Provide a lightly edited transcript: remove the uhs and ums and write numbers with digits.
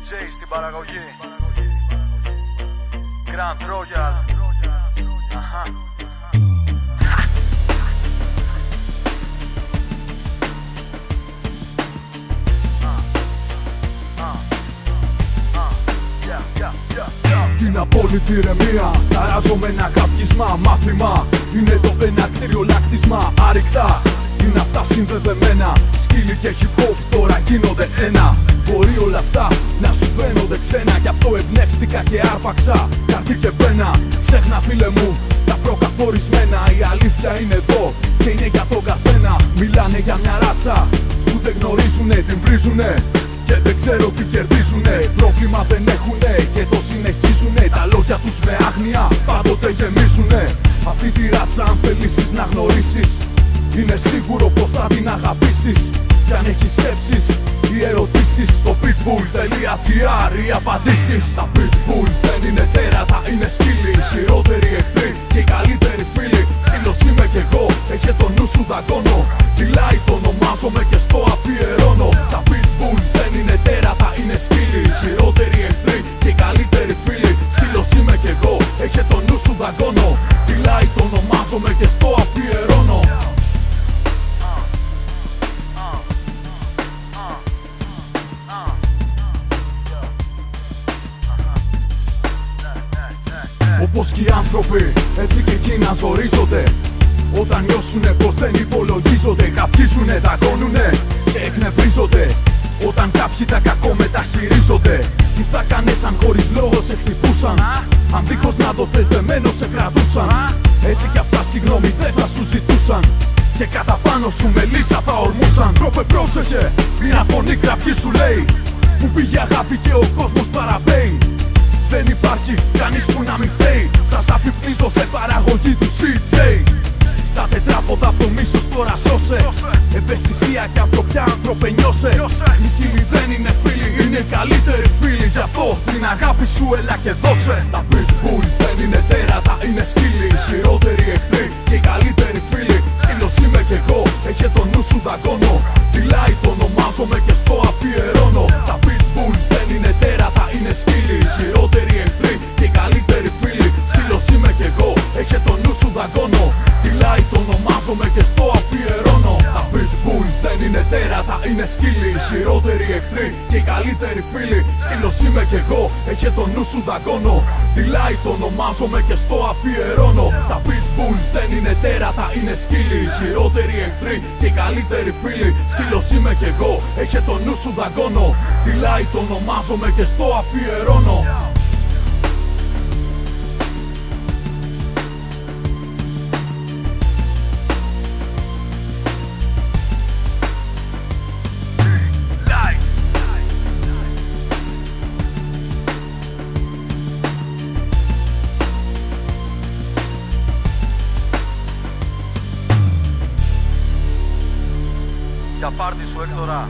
DJ στην παραγωγή Grand Royal. Αχα. Την απόλυτη ηρεμία ταράζω με ένα καυγίσμα. Μάθημα είναι το ένα κτίριο λάκτισμα. Άρρηκτα είναι αυτά συνδεδεμένα. Σκύλι και hip hop τώρα γίνονται ένα. Μπορεί όλα αυτά να σου φαίνονται ξένα. Γι' αυτό εμπνεύστηκα και άρπαξα καρτί και πένα. Ξέχνα φίλε μου τα προκαθορισμένα. Η αλήθεια είναι εδώ και είναι για τον καθένα. Μιλάνε για μια ράτσα που δεν γνωρίζουνε, την βρίζουνε και δεν ξέρω τι κερδίζουνε. Πρόβλημα δεν έχουνε και το συνεχίζουνε. Τα λόγια τους με άγνοια πάντοτε γεμίζουνε. Αυτή τη ράτσα αν θελήσεις να γνωρίσεις, είναι σίγουρο πως θα την αγαπήσεις. Κι αν έχεις σκέψεις ή ερωτήσεις, στο pitbull.gr οι απαντήσεις. Τα pitbulls δεν είναι τέρατα, είναι σκύλοι. Οι χειρότεροι εχθροί και οι καλύτεροι φίλοι. Σκύλος είμαι κι εγώ, έχε το νου σου δαγκώνω. Τιλάει το ονομάζομαι και στο αφιερώνω. Τα pitbulls δεν είναι τέρατα, είναι σκύλοι. Οι χειρότεροι εχθροί και οι καλύτεροι φίλοι. Σκύλος είμαι κι εγώ, έχε το νου σου δαγκώνω. Τιλάει το ονομάζομαι και στο αφιερώνω. Όπως και οι άνθρωποι, έτσι και εκείνοι να ζορίζονται. Όταν νιώσουνε πως δεν υπολογίζονται, καυγίζουνε, δαγκώνουνε και εκνευρίζονται. Όταν κάποιοι τα κακό μεταχειρίζονται, τι θα κάνεις αν χωρίς λόγο σε χτυπούσαν? Αν δίχως να το θες δεμένο σε κρατούσαν. Έτσι κι αυτά συγγνώμη δεν θα σου ζητούσαν. Και κατά πάνω σου με λύσα θα ορμούσαν. Τρόπε πρόσεχε, μια φωνή κραυγή σου λέει. Που πήγε αγάπη και ο κόσμος παραπέει. Δεν υπάρχει κανείς που να μην φταίει. Σας αφυπνίζω σε παραγωγή του CJ. Τα τετράποδα από το μίσος τώρα σώσε. Ευαισθησία και ανθρωπιά, άνθρωπε νιώσε. Οι σκύλοι δεν είναι φίλοι, είναι οι καλύτεροι φίλοι. Γι' αυτό την αγάπη σου έλα και δώσε. Τα pitbulls δεν είναι τέρατα, είναι σκύλοι. Οι χειρότεροι εχθροί και οι καλύτεροι φίλοι. Σκύλος είμαι κι εγώ, έχε το νου σου δαγκώνω. Τιλάει το ονομάζομαι και στο αφιερώνω. Τα pitbulls δεν είναι τέρατα, είναι σκύλοι. Οι χειρότεροι εχθροί και οι καλύτεροι φίλοι. Σκύλος είμαι κι εγώ, έχε το νου σου δαγκώνω. Τιλάει το ονομάζομαι και στο αφιερώνω. Τα pitbulls δεν είναι τέρατα, είναι σκύλοι. Οι χειρότεροι εχθροί και οι καλύτεροι φίλοι. Σκύλος είμαι κι εγώ, έχε το νου σου δαγκώνω. Τιλάει το ονομάζομαι και στο αφιερώνω. Τα pitbulls δεν είναι τέρατα, είναι σκύλοι. Οι χειρότεροι εχθροί και οι καλύτεροι φίλοι. Σκύλος είμαι κι εγώ, έχε το νου σου δαγκώνω. Τιλάει το ονομάζομαι και στο αφιερώνω. Για πάρτι σου Έκτορα.